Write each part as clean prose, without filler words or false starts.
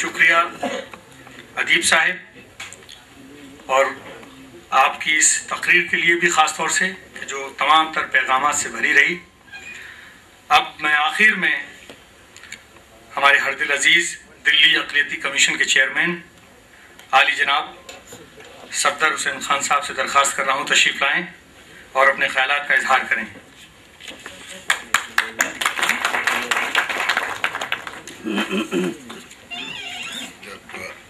शुक्रिया अदीब साहब और आपकी इस तकरीर के लिए भी ख़ास तौर से जो तमाम तर पैगामात से भरी रही। अब मैं आखिर में हमारे हरदिल अजीज़ दिल्ली अक़लियती कमीशन के चेयरमैन आली जनाब सफदर हुसैन खान साहब से दरख्वास्त कर रहा हूँ तशरीफ़ लाएँ और अपने ख्यालात का इजहार करें। जब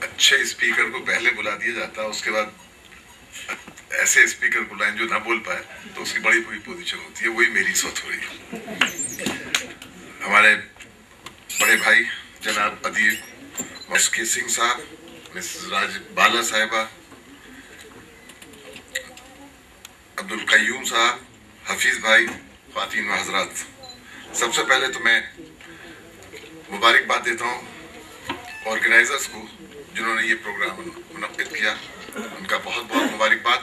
अच्छे स्पीकर को पहले बुला दिया जाता है, उसके बाद ऐसे स्पीकर बुलाएं जो ना बोल पाए, तो उसकी बड़ी बुरी पोजीशन होती है। वही मेरी सोच हो रही है। हमारे बड़े भाई जनाब अदीब एस.के. सिंह साहब, मिसेस राज बाला साहिबा, अब्दुल कय्यूम साहब, हफीज भाई, ख्वातीन व हजरात, सबसे पहले तो मैं मुबारकबाद देता हूँ ऑर्गेनाइजर्स को जिन्होंने ये प्रोग्राम मुनक्किद किया, उनका बहुत बहुत मुबारकबाद।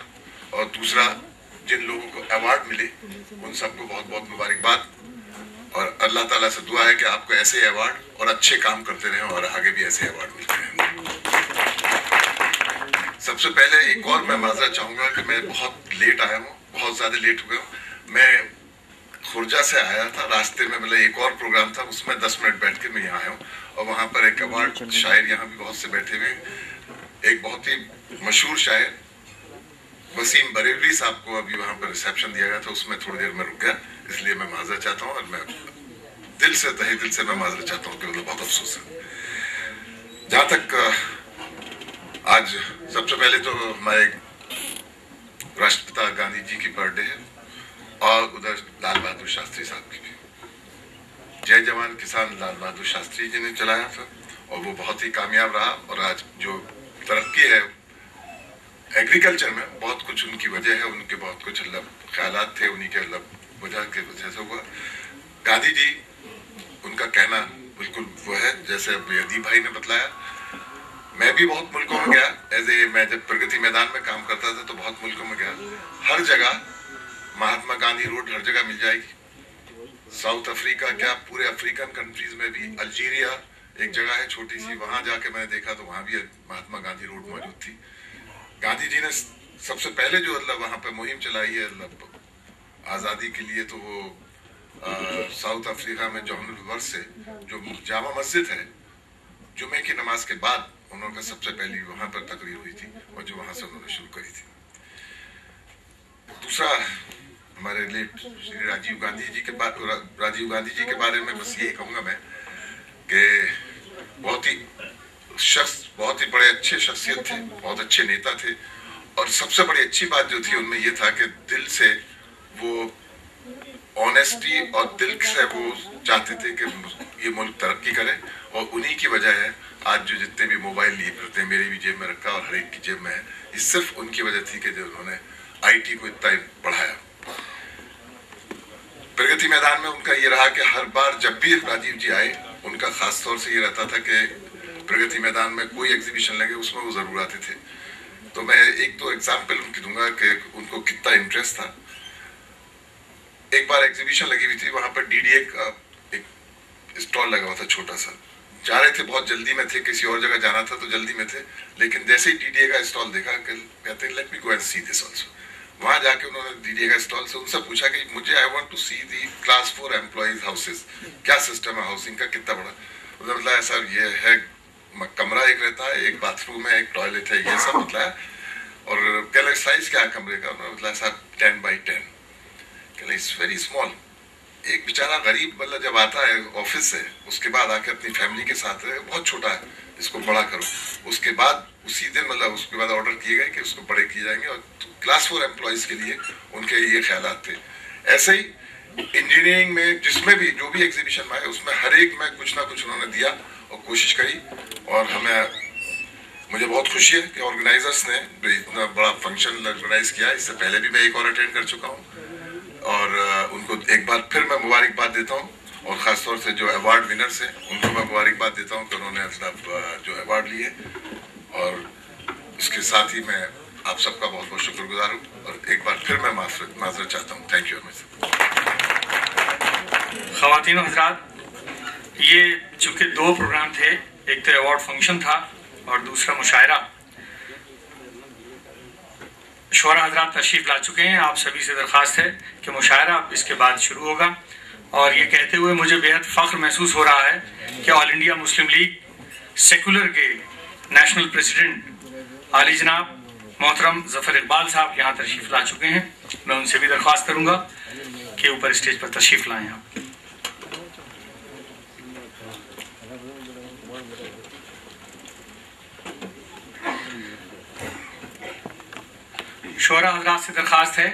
और दूसरा, जिन लोगों को अवार्ड मिले उन सबको बहुत बहुत मुबारकबाद। और अल्लाह ताला से दुआ है कि आपको ऐसे अवार्ड और अच्छे काम करते रहें और आगे भी ऐसे अवार्ड मिलते रहें। सबसे पहले एक और मैं माजरत चाहूँगा कि मैं बहुत लेट आया हूँ, बहुत ज़्यादा लेट हो गया हूँ। मैं खुर्जा से आया था, रास्ते में मतलब एक और प्रोग्राम था, उसमें 10 मिनट बैठ के मैं यहाँ आया हूँ। और वहाँ पर एक अवार्ड शायर यहाँ भी बहुत से बैठे हुए, एक बहुत ही मशहूर शायर वसीम बरेलवी साहब को अभी वहाँ पर रिसेप्शन दिया गया था, उसमें थोड़ी देर में रुक गया, इसलिए मैं माजरत चाहता हूँ। और मैं दिल से तहे दिल से मैं माजरत चाहता हूँ कि मतलब बहुत अफसोस है। जहाँ तक आज सबसे पहले तो हमारे राष्ट्रपिता गांधी जी की बर्थडे है और उधर लाल बहादुर शास्त्री साहब की भी। जय जवान किसान लाल बहादुर शास्त्री जी ने चलाया था और वो बहुत ही कामयाब रहा। और आज जो तरक्की है एग्रीकल्चर में, बहुत कुछ उनकी वजह है, उनके बहुत कुछ ख्यालात थे, उन्हीं के वजह के वजह से हुआ। गांधी जी, उनका कहना बिल्कुल वो है जैसे अदीब भाई ने बतलाया। मैं भी बहुत मुल्कों में गया, मैं जब प्रगति मैदान में काम करता था तो बहुत मुल्कों में गया। हर जगह महात्मा गांधी रोड हर जगह मिल जाएगी। साउथ अफ्रीका क्या, पूरे अफ्रीकन कंट्रीज में भी, अल्जीरिया एक जगह है छोटी सी, वहां जाके मैंने देखा तो वहां भी महात्मा गांधी रोड मौजूद थी। गांधी जी ने सबसे पहले जो वहां पे मुहिम चलाई है आज़ादी के लिए, तो वो साउथ अफ्रीका में जोहान्सबर्ग से जो जामा मस्जिद है, जुमे की नमाज के बाद उन्होंने सबसे पहली वहां पर तकरीर हुई थी और जो वहां से उन्होंने शुरू करी थी। दूसरा, हमारे लेट श्री राजीव गांधी जी के बारे में बस यही कहूंगा मैं कि बहुत ही बड़े अच्छे शख्सियत थे, बहुत अच्छे नेता थे। और सबसे बड़ी अच्छी बात जो थी उनमें ये था कि दिल से वो ऑनेस्टी और दिल से वो चाहते थे कि ये मुल्क तरक्की करे। और उन्हीं की वजह है आज जो जितने भी मोबाइल लिए फिरते हैं, मेरी भी जेब में रखा और हर एक की जेब में है, ये सिर्फ उनकी वजह थी कि जो उन्होंने IT को इतना बढ़ाया। प्रगति मैदान में उनका ये रहा कि हर बार जब भी राजीव जी आए, उनका खास तौर से ये रहता था कि प्रगति मैदान में कोई एग्जीबिशन लगे उसमें वो जरूर आते थे। तो मैं एक दो एग्जाम्पल उनकी दूंगा कि उनको कितना इंटरेस्ट था। एक बार एग्जीबिशन लगी हुई थी, वहां पर DDA का एक स्टॉल लगा हुआ था छोटा सा। जा रहे थे, बहुत जल्दी में थे, किसी और जगह जाना था तो जल्दी में थे, लेकिन जैसे ही DDA का स्टॉल देखा कहते हैं let me go and see this also. वहां जाके उन्होंने DDA का स्टॉल से उनसे पूछा कि मुझे I want to see the class 4 employees houses, क्या सिस्टम है हाउसिंग का, कितना बड़ा। उन्होंने बताया सर ये है, कमरा एक रहता है, एक बाथरूम है, एक टॉयलेट है, ये सब बताया। और कहले साइज क्या है कमरे का, उन्होंने बताया साहब 10 by 10। कहले इट्स वेरी स्मॉल। एक बेचारा गरीब मतलब जब आता है ऑफिस से, उसके बाद आके अपनी फैमिली के साथ रहे, बहुत छोटा है, इसको बड़ा करो। उसके बाद उसी दिन मतलब उसके बाद ऑर्डर किए गए कि उसको बड़े किए जाएंगे। और क्लास 4 एम्प्लॉइज के लिए उनके ये ख्यालात थे। ऐसे ही इंजीनियरिंग में जिसमें भी जो भी एग्जीबिशन में आए उसमें हर एक में कुछ ना कुछ उन्होंने दिया और कोशिश करी। और मुझे बहुत खुशी है कि ऑर्गेनाइजर्स ने इतना बड़ा फंक्शन ऑर्गेनाइज किया। इससे पहले भी मैं एक और अटेंड कर चुका हूँ और उनको एक बार फिर मैं मुबारकबाद देता हूँ। और ख़ासतौर से जो अवार्ड विनर्स हैं उनको मैं मुबारकबाद देता हूँ कि उन्होंने जो अवार्ड लिए। और इसके साथ ही मैं आप सबका बहुत बहुत शुक्रगुजार हूँ और एक बार फिर मैं माजरत चाहता हूँ। Thank you very much. ख़वातीन और हज़रात, ये चूँकि 2 प्रोग्राम थे, एक तो अवार्ड फंक्शन था और दूसरा मुशायरा। शोरा हजरात तशरीफ ला चुके हैं, आप सभी से दरख्वास्त है कि मुशायरा इसके बाद शुरू होगा। और ये कहते हुए मुझे बेहद फ़ख्र महसूस हो रहा है कि all India Muslim league secular के नेशनल प्रेसिडेंट आली जनाब मोहतरम ज़फ़र इकबाल साहब यहाँ तशरीफ़ ला चुके हैं। मैं उनसे भी दरख्वास्त करूँगा कि ऊपर स्टेज पर तशरीफ़ लाएँ आप। शोरा हजरात से दरख्वास्त है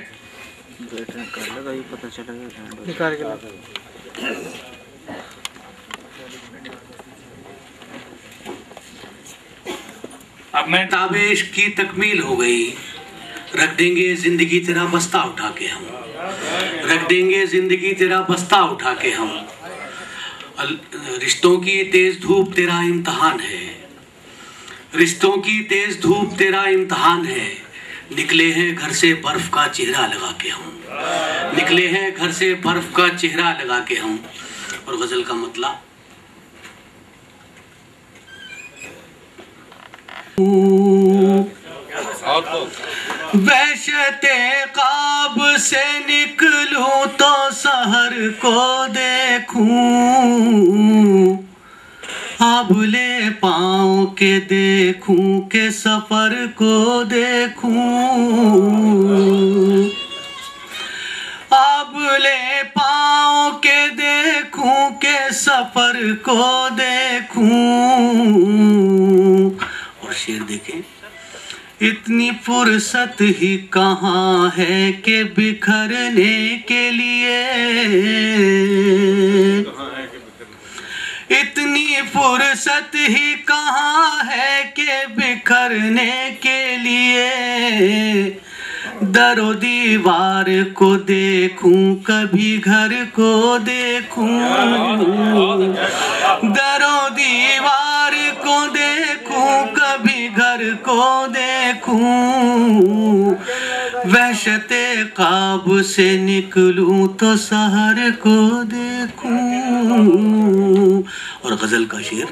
अब मैं ताबेश की तकमील हो गई। रख देंगे जिंदगी तेरा बस्ता उठा के हम, रख देंगे जिंदगी तेरा बस्ता उठा के हम। रिश्तों की तेज धूप तेरा इम्तहान है, रिश्तों की तेज धूप तेरा इम्तहान है। निकले हैं घर से बर्फ का चेहरा लगा के हम, निकले हैं घर से बर्फ का चेहरा लगा के हम। और गजल का मतलब वहशते ख्वाब से निकलूं तो सहर को देखूं, आबले पाँव के देखूं के सफर को देखूं, आबले पाँव के देखूं के सफर को देखूं। और शेर देखें, इतनी फुर्सत ही कहाँ है कि बिखरने के लिए, इतनी फुर्सत ही कहाँ है कि बिखरने के लिए। दरो दीवार को देखूं कभी घर को देखूं, दरो दीवार को देखूं कभी घर को देखूं। वहशते ख्वाब से निकलूं तो सहर को देखूं। और गजल का शेर,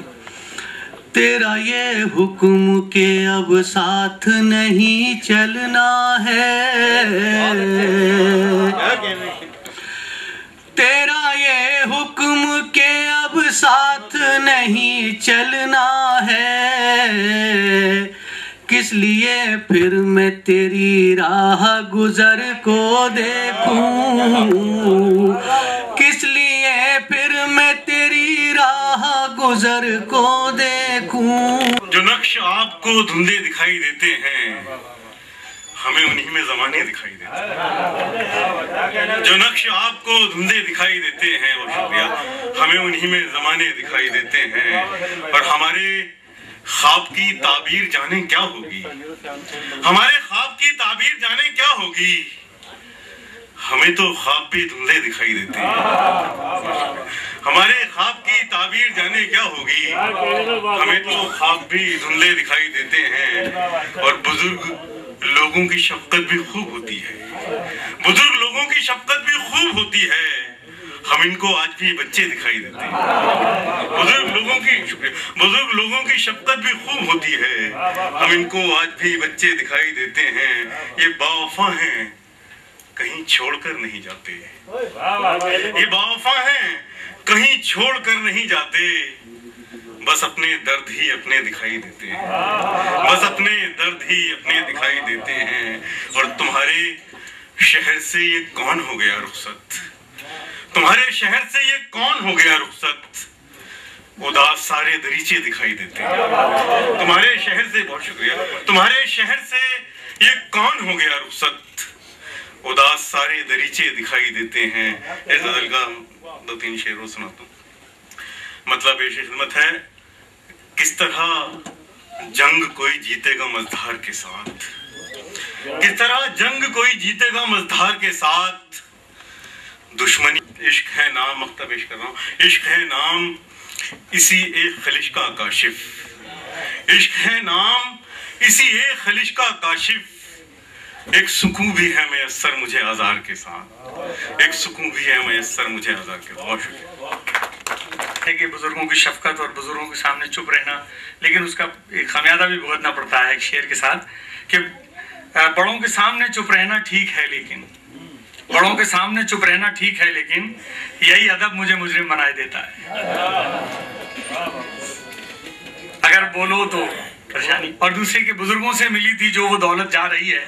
तेरा ये हुक्म के अब साथ नहीं चलना है, तेरा ये हुक्म के अब साथ नहीं चलना है। किस लिए फिर मैं तेरी राह गुजर को देखूं, किस लिए फिर मैं तेरी राह गुजर को देखूं। जो नक्श आपको धुंधले दिखाई देते हैं, हमें उन्हीं में ज़माने दिखाई देते हैं। जो नक्श आपको धुंधले दिखाई देते हैं, वो शुक्रिया, हमें उन्हीं में ज़माने दिखाई देते हैं। और हमारे ख्वाब की ताबीर जाने क्या होगी, हमारे ख्वाब की ताबीर जाने क्या होगी। हमें तो ख्वाब भी धुंधले दिखाई देते हैं, हमारे ख्वाब की ताबीर जाने क्या होगी। हमें तो ख्वाब भी धुंधले दिखाई देते हैं। और बुजुर्ग लोगों की शफकत भी खूब होती है, बुजुर्ग लोगों की शफकत भी खूब होती है। हम इनको आज भी बच्चे दिखाई देते हैं। बुजुर्ग लोगों की शफकत भी खूब होती है, हम इनको आज भी बच्चे दिखाई देते हैं। ये बावफा हैं, कहीं छोड़कर नहीं जाते, ये बावफा हैं, कहीं छोड़कर नहीं जाते। बस अपने दर्द ही अपने दिखाई देते हैं, बस अपने दर्द ही अपने दिखाई देते हैं। और तुम्हारे शहर से ये कौन हो गया रुखसत, तुम्हारे शहर से ये कौन हो गया रुखसत। उदास सारे दरीचे दिखाई देते हैं, तुम्हारे शहर से, बहुत शुक्रिया, तुम्हारे शहर से ये कौन हो गया रुखसत। उदास सारे दरीचे दिखाई देते हैं। इस गजल का 2-3 शेर सुनाता हूँ। मतलब पेश खिदमत है, किस तरह जंग कोई जीतेगा मझधार के साथ, किस तरह जंग कोई जीतेगा मझधार के साथ। दुश्मनी इश्क है नाम, मक्ता पेश कर रहा हूँ, इश्क है नाम इसी एक खलिश का काशिफ, इश्क है नाम इसी एक खलिश का काशिफ। एक सुकून भी है मैसर मुझे आज़ार के साथ, एक सुकून भी है मैसर मुझे आज़ार के। बहुत शुक्रिया। है कि बुजुर्गों की शफकत और बुजुर्गों के सामने चुप रहना, लेकिन उसका एक खमियाजा भी भुगतना पड़ता है एक शेर के साथ कि बड़ों के सामने चुप रहना ठीक है, लेकिन बड़ों के सामने चुप रहना ठीक है, लेकिन यही अदब मुझे मुजरिम बनाए देता है। अगर बोलो तो परेशानी। और दूसरे के बुजुर्गों से मिली थी जो वो दौलत जा रही है,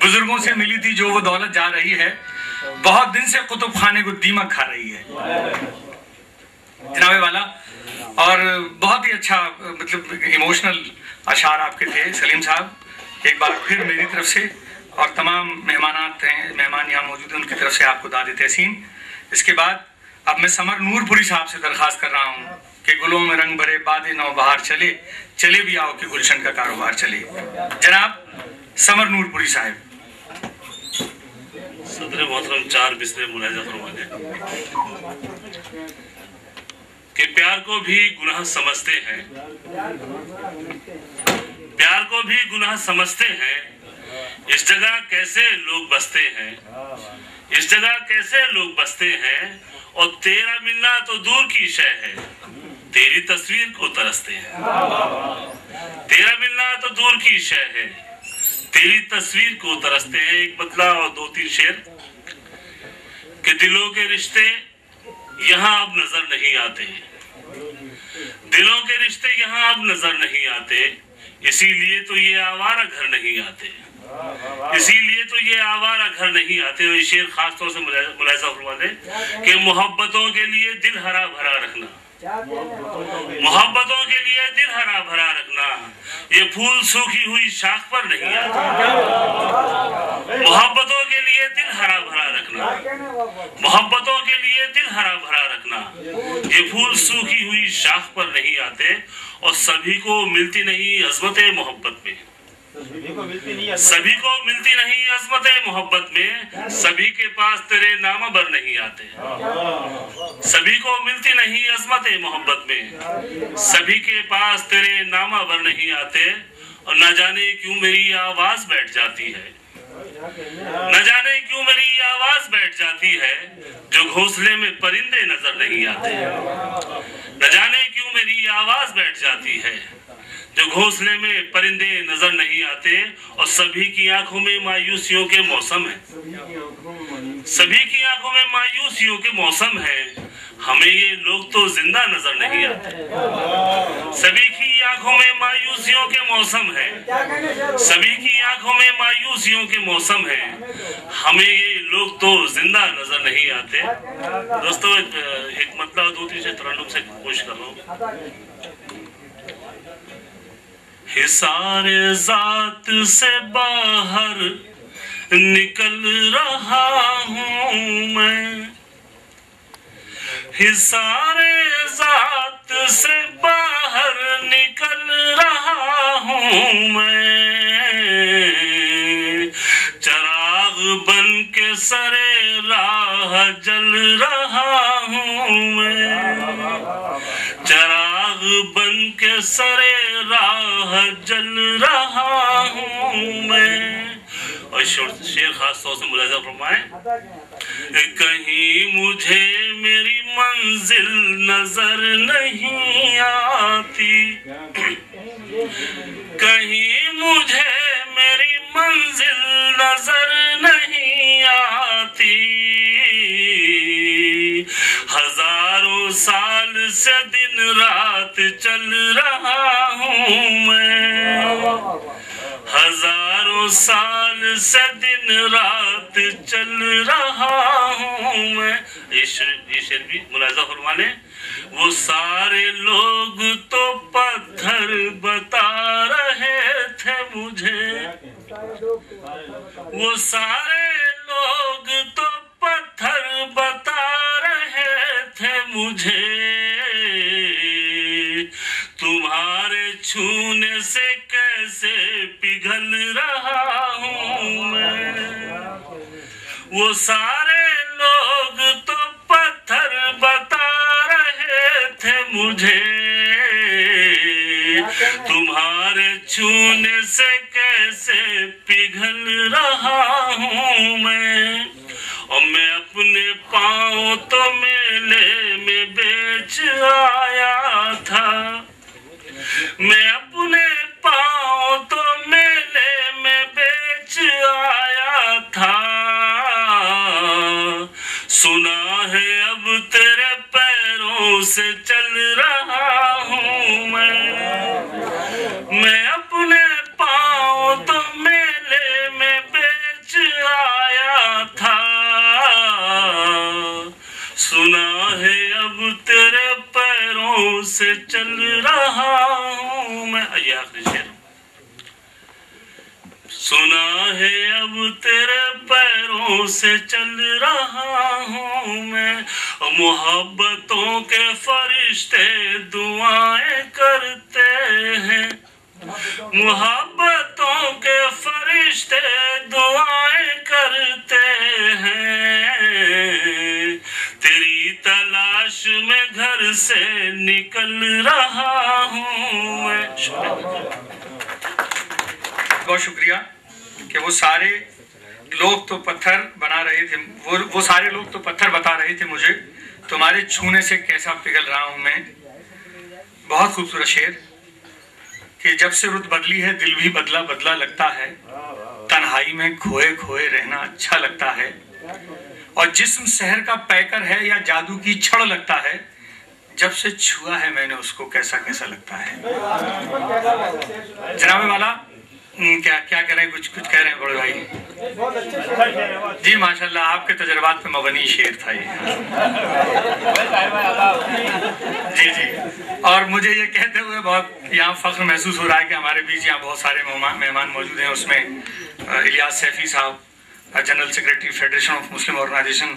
बुजुर्गों से मिली थी जो वो दौलत जा रही है, बहुत दिन से कुतुब खाने को दीमक खा रही है जनाबे वाला। और बहुत ही अच्छा मतलब इमोशनल अशार आपके थे सलीम साहब। एक बार फिर मेरी तरफ से और तमाम मेहमान यहाँ मौजूद हैं उनकी तरफ से आपको दाद तहसीन। इसके बाद अब मैं समर नूरपुरी साहब से दरखास्त कर रहा हूँ कि गुलों में रंग भरे बादे नौ बहार चले, चले भी आओ कि गुलशन का कारोबार चले। जनाब समर नूरपुरी साहब। सदर मोहतरम चार बिस्रे मुलाहिजा फरमाने कि प्यार को भी गुनाह समझते हैं, प्यार को भी गुनाह समझते हैं। इस जगह कैसे लोग बसते हैं, इस जगह कैसे लोग बसते हैं। और तेरा मिलना तो दूर की शय है, तेरी तस्वीर को तरसते हैं। तेरा मिलना तो दूर की शय है, तेरी तस्वीर को तरसते हैं। एक बदला और दो तीन शेर कि दिलों के रिश्ते यहाँ अब नजर नहीं आते, दिलों के रिश्ते यहाँ अब नजर नहीं आते। इसीलिए तो ये आवारा घर नहीं आते, इसीलिए तो ये आवारा घर नहीं आते। और ये शेर खास तौर से मुलाहिजा फरमा दे कि मोहब्बतों के लिए दिल हरा भरा रखना, मोहब्बतों के लिए दिल हरा भरा रखना। ये फूल सूखी हुई शाख पर नहीं आते, मोहब्बतों के लिए दिल हरा भरा रखना, मोहब्बतों के लिए दिल हरा भरा रखना। ये फूल सूखी हुई शाख पर नहीं आते। और सभी को मिलती नहीं अजमत मोहब्बत में, सभी को मिलती नहीं अजमत मोहब्बत में। सभी के पास तेरे नामा बर नहीं आते, सभी को मिलती नहीं अजमत मोहब्बत में। सभी के पास तेरे नामा बर नहीं आते। और न जाने क्यों मेरी आवाज बैठ जाती है, न जाने क्यों मेरी आवाज बैठ जाती है, जो घोंसले में परिंदे नजर नहीं आते। न जाने क्यों मेरी आवाज बैठ जाती है, जो घोंसले में परिंदे नजर नहीं आते। और सभी की आंखों में मायूसियों के मौसम है, सभी की आंखों में मायूसियों के मौसम है। हमें ये लोग तो जिंदा नजर नहीं आते। सभी की आंखों में मायूसियों के मौसम है, सभी की आंखों में मायूसियों के मौसम है। हमें ये लोग तो जिंदा नजर नहीं आते। दोस्तों एक मतलब दो तीन से तरन्नुम से कोशिश कर रहा हूँ। हिसारे जात से बाहर निकल रहा हूँ मैं, हिसारे जात से बाहर निकल रहा हूँ मैं। चराग बन के सरे राह जल रहा हूँ मैं, चराग बन के सरे राह जल रहा हूँ मैं। और शेर खास तौर से मुलाहिजा फरमाए, कहीं मुझे मेरी मंजिल नजर नहीं आती, कहीं मुझे मेरी मंजिल नजर नहीं आती। हजारों साल से दिन रात चल रहा हूँ मैं, हजारों साल से दिन रात चल रहा हूँ मैं। ये शेर भी मुलाहिजा फरमाने। वो सारे लोग तो पत्थर बता रहे थे मुझे, वो सारे लोग तो पत्थर बता रहे थे मुझे। तुम्हारे छूने से कैसे पिघल रहा हूँ मैं, वो सारे लोग तो पत्थर बता रहे थे मुझे। तुम्हारे छूने से कैसे पिघल रहा हूँ मैं। और मैं अपने पाँव तो मेले में बेच बेच आया था। मैं अपने पाँव तो मेले में बेच आया था। सुना है अब तेरे पैरों से चल रहा हूँ मैं अपने पाँव तो मेले में बेच आया था। सुना है अब तेरे पैरों से चल रहा हूँ मैं। ये आखिरी शेर। सुना है अब तेरे पैरों से चल रहा हूँ मैं। मोहब्बतों के फरिश्ते दुआएं करते हैं। मोहब्बतों के फरिश्ते दुआएं करते हैं। तेरी तलाश में घर से निकल रहा हूँ मैं। बहुत शुक्रिया कि वो सारे लोग तो पत्थर बना रहे थे, वो सारे लोग तो पत्थर बता रहे थे मुझे, तुम्हारे छूने से कैसा पिघल रहा हूं मैं। बहुत खूबसूरत शेर कि जब से रुत बदली है दिल भी बदला बदला लगता है। तन्हाई में खोए खोए रहना अच्छा लगता है। और जिस्म शहर का पैकर है या जादू की छड़ लगता है। जब से छुआ है मैंने उसको कैसा कैसा लगता है। जनाब वाला क्या क्या कह रहे हैं, कुछ कह रहे हैं बड़े भाई जी। माशाल्लाह आपके तजर्बात पे मबनी शेर था ये। जी जी। और मुझे ये कहते हुए बहुत यहाँ फख्र महसूस हो रहा है कि हमारे बीच यहाँ बहुत सारे मेहमान मौजूद हैं। उसमें इलियास सैफी साहब, general secretary federation of Muslim organization,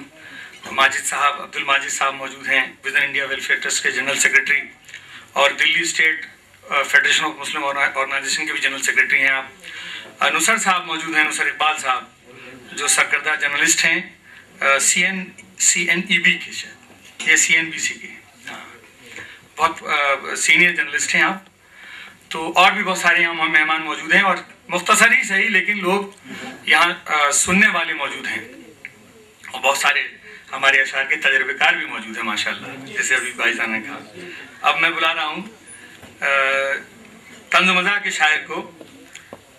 Majid साहब, अब्दुल माजिद साहब मौजूद हैं, विजन इंडिया वेलफेयर ट्रस्ट के जनरल सेक्रेटरी, और Delhi state federation of Muslim organization के भी जनरल सेक्रेटरी हैं आप। नुसर साहब मौजूद हैं, नुसर इकबाल साहब जो सरकर्दा जर्नलिस्ट हैं CNEB के, शायद ये CNBC के, बहुत सीनियर जर्नलिस्ट हैं आप। तो और भी बहुत सारे यहाँ मेहमान मौजूद हैं और मुख्तसर ही सही लेकिन लोग यहाँ सुनने वाले मौजूद हैं। और बहुत सारे हमारे अशार के तजर्बेकार भी मौजूद हैं माशाल्लाह, जैसे अभी भाईजान ने कहा। अब मैं बुला रहा हूँ तंज़ मज़ाह के शायर को,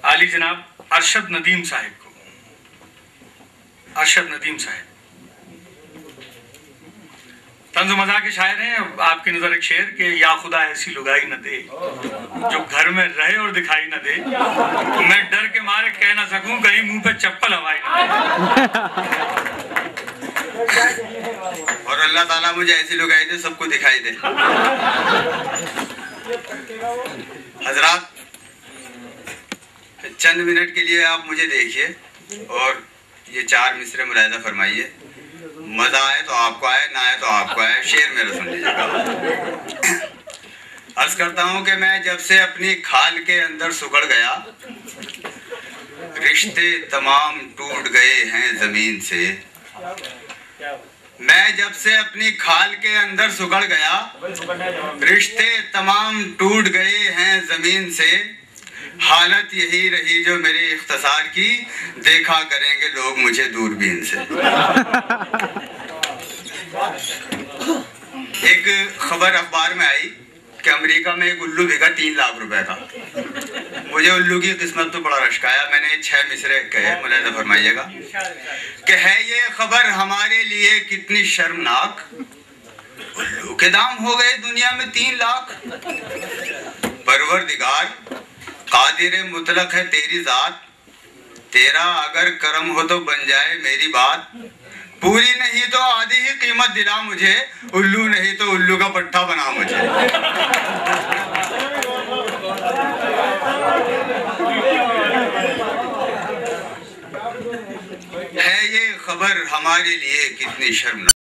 आली जनाब अरशद नदीम साहिब को। अरशद नदीम साहिब तंज़ मज़ाह के शायर हैं। आपकी नजर एक शेर के या खुदा ऐसी लुगाई न दे जो घर में रहे और दिखाई न दे, मैं डर के मारे कह ना सकूं कहीं मुंह पे चप्पल हवाई न और अल्लाह ताला मुझे ऐसी लुगाई दे सबको दिखाई दे। हजरात चंद मिनट के लिए आप मुझे देखिए और ये 4 मिसरे मुलाहिजा फरमाइए। मजा आए तो आपको आए, ना आए तो आपको आए। शेर मेरा सुन लीजिएगा। अर्ज करता हूँ कि मैं जब से अपनी खाल के अंदर सुगड़ गया, रिश्ते तमाम टूट गए हैं जमीन से। मैं जब से अपनी खाल के अंदर सुगड़ गया, रिश्ते तमाम टूट गए हैं जमीन से। हालत यही रही जो मेरे इख्तिसार की, देखा करेंगे लोग मुझे दूरबीन से। एक खबर अखबार में आई कि अमेरिका में एक उल्लू बिका 3 लाख रुपए का। मुझे उल्लू की किस्मत तो बड़ा रश्काया। मैंने 6 मिसरे कहे, मुलाहिजा फरमाइएगा कि है ये खबर हमारे लिए कितनी शर्मनाक। उल्लू के दाम हो गए दुनिया में 3 लाख। परवरदिगार कादिर मुतलक है तेरी जात, तेरा अगर करम हो तो बन जाए मेरी बात। पूरी नहीं तो आधी ही कीमत दिला मुझे, उल्लू नहीं तो उल्लू का पट्टा बना मुझे। है ये खबर हमारे लिए कितनी शर्मनाक।